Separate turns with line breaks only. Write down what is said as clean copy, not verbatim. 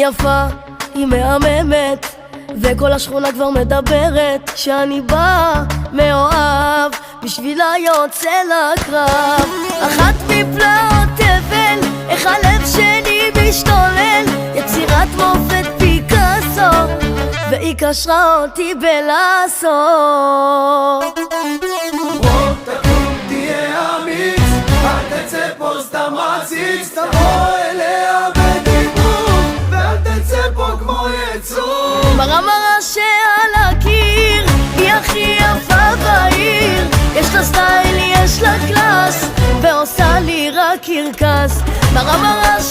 יפה, היא מהממת, וכל השכונה כבר מדברת שאני בא מאוהב, בשבילה יוצא לקרב. אחת מפלאות תבל, איך הלב שלי משתולל, יצירת מופת פיקאסו, והיא קשרה אותי בלאסו.
בוא תקום תהיה אמיץ, אל תצא פה סתם עציץ, תבוא אליה בדיבור, ואל תצא פה כמו יצור.
מראה שעל הקיר, היא הכי יפה בעיר, יש לה סטייל, יש לה קלאס, ועושה לי רק קרקס. מראה